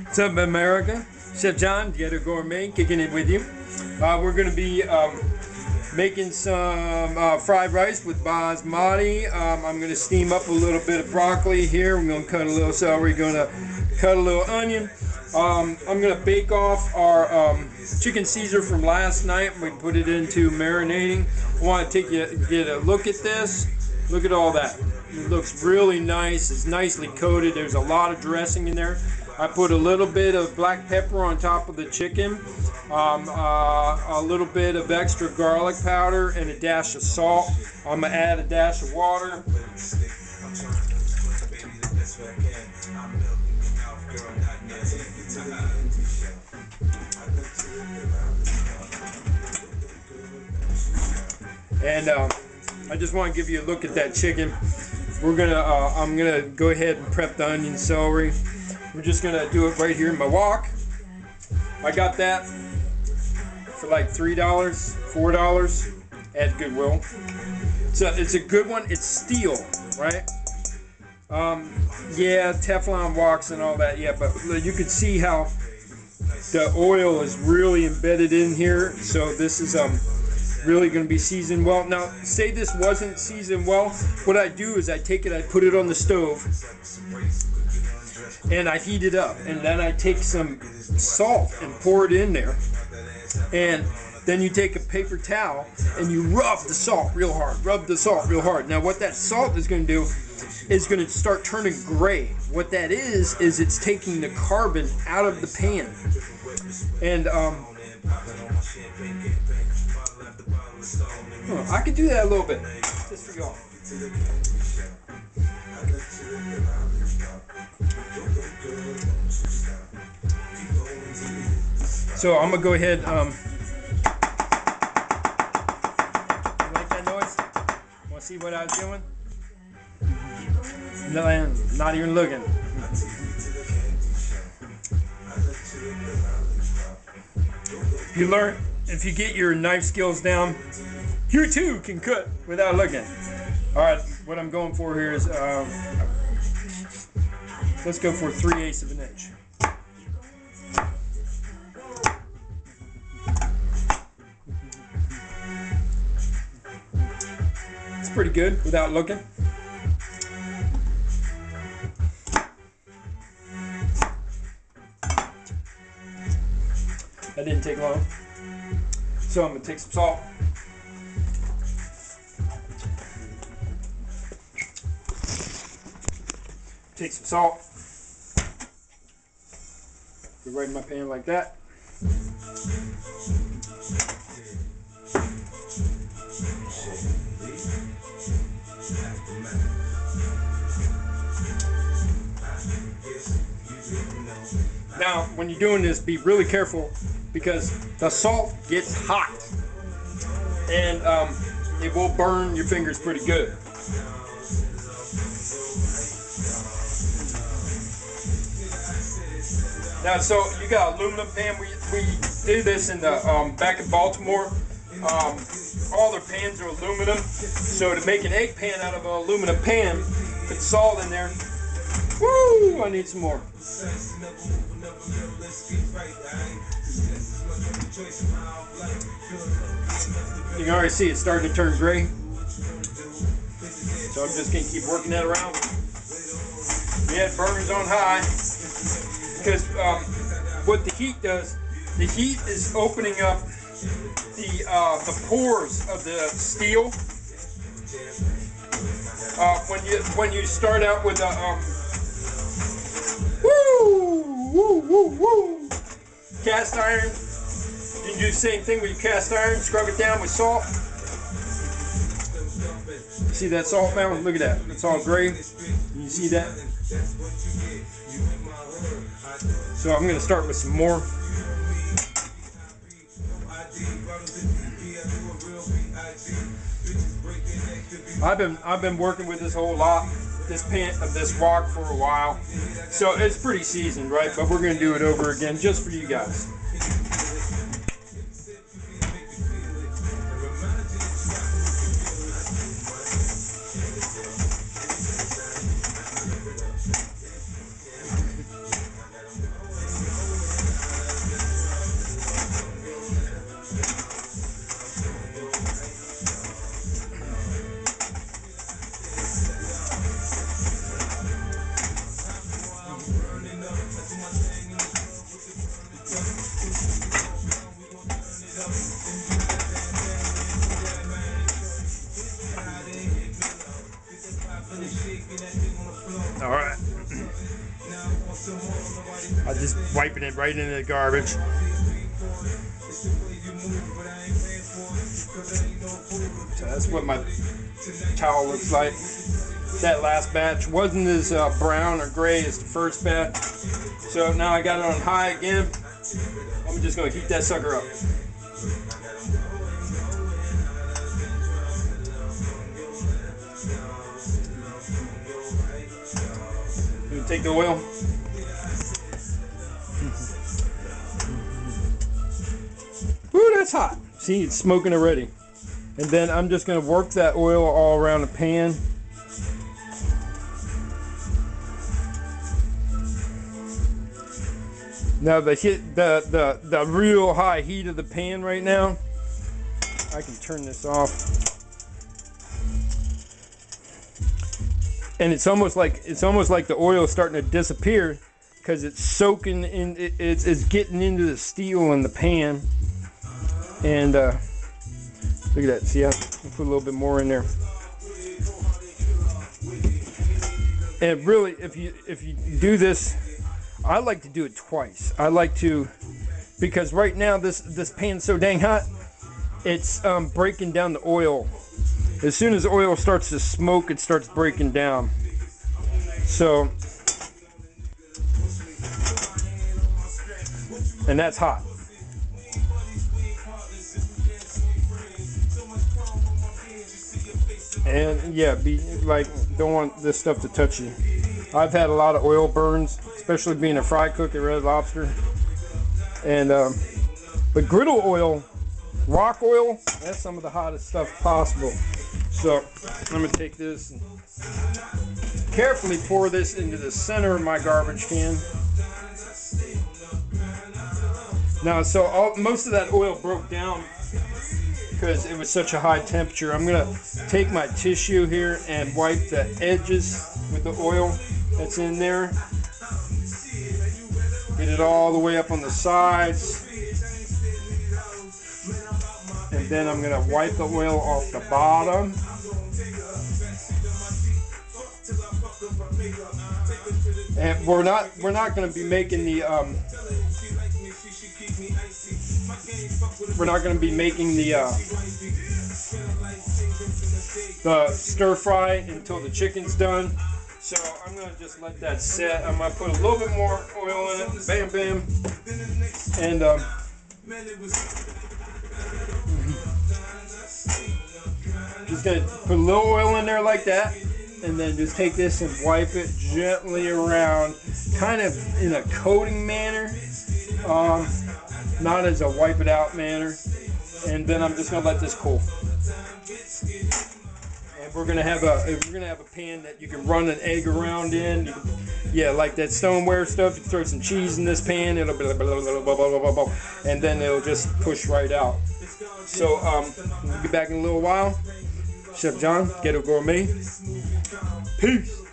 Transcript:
What's up, America? Chef John, Ghetto Gourmet, kicking it with you. We're going to be making some fried rice with basmati. I'm going to steam up a little bit of broccoli here. I'm going to cut a little celery, going to cut a little onion. I'm going to bake off our chicken Caesar from last night. We put it into marinating. I want to get a look at this. Look at all that. It looks really nice. It's nicely coated. There's a lot of dressing in there. I put a little bit of black pepper on top of the chicken, a little bit of extra garlic powder, and a dash of salt. I'm going to add a dash of water. And I just want to give you a look at that chicken. I'm gonna go ahead and prep the onion celery. We're just gonna do it right here in my wok. I got that for like $3, $4 at Goodwill. So it's a good one. It's steel, right? Yeah, Teflon woks and all that. Yeah, but you can see how the oil is really embedded in here. So this is really going to be seasoned well. Now, say this wasn't seasoned well, what I do is I take it, I put it on the stove, and I heat it up, and then I take some salt and pour it in there, and then you take a paper towel and you rub the salt real hard. Now, what that salt is going to do is going to start turning gray. What that is it's taking the carbon out of the pan, and I could do that a little bit, just for y'all. So I'm gonna go ahead. You like that noise? Want to see what I was doing? No, not even looking. You learn, if you get your knife skills down, you too can cut without looking. Alright, what I'm going for here is, let's go for 3/8 of an inch. It's pretty good without looking. That didn't take long. So I'm going to take some salt. Take some salt. Go right in my pan like that. Now, when you're doing this, be really careful because the salt gets hot and it will burn your fingers pretty good. Now, so you got aluminum pan. We do this in the back in Baltimore. All their pans are aluminum. So to make an egg pan out of an aluminum pan, put salt in there. Woo! I need some more. You can already see it's starting to turn gray. So I'm just going to keep working that around. Yeah, it burns on high. Because what the heat does, the heat is opening up the pores of the steel. When you start out with a cast iron, you can do the same thing with your cast iron. Scrub it down with salt. See that salt now? Look at that. It's all gray. You see that? So I'm going to start with some more. I've been working with this whole lot, this wok for a while, so it's pretty seasoned, right? But we're going to do it over again just for you guys. I'm just wiping it right into the garbage. So that's what my towel looks like. That last batch wasn't as brown or gray as the first batch. So now I got it on high again. I'm just going to heat that sucker up. Take the oil. Woo, that's hot. See, it's smoking already. And then I'm just going to work that oil all around the pan. Now the real high heat of the pan right now. I can turn this off. And it's almost like the oil is starting to disappear because it's soaking in. It's getting into the steel in the pan. And look at that. See, I put a little bit more in there. And really, if you do this, I like to do it twice. I like to, because right now this pan's so dang hot, it's breaking down the oil. As soon as the oil starts to smoke, it starts breaking down. So, and that's hot. And yeah, don't want this stuff to touch you. I've had a lot of oil burns, especially being a fry cook at Red Lobster. And but griddle oil, rock oil, that's some of the hottest stuff possible. So I'm going to take this and carefully pour this into the center of my garbage can. Now, so most of that oil broke down because it was such a high temperature. I'm going to take my tissue here and wipe the edges with the oil that's in there. Get it all the way up on the sides. And then I'm going to wipe the oil off the bottom. And we're not going to be making the stir fry until the chicken's done. So I'm going to just let that set. I'm going to put a little bit more oil in it. Bam, bam. And just going to put a little oil in there like that. And then just take this and wipe it gently around, kind of in a coating manner, not as a wipe it out manner. And then I'm just going to let this cool. And we're going to have a pan that you can run an egg around in. Yeah, like that stoneware stuff. You can throw some cheese in this pan. It'll blah, blah, blah, blah, blah, blah, and then it'll just push right out. So we'll be back in a little while. Chef John, Ghetto Gourmet. Peace.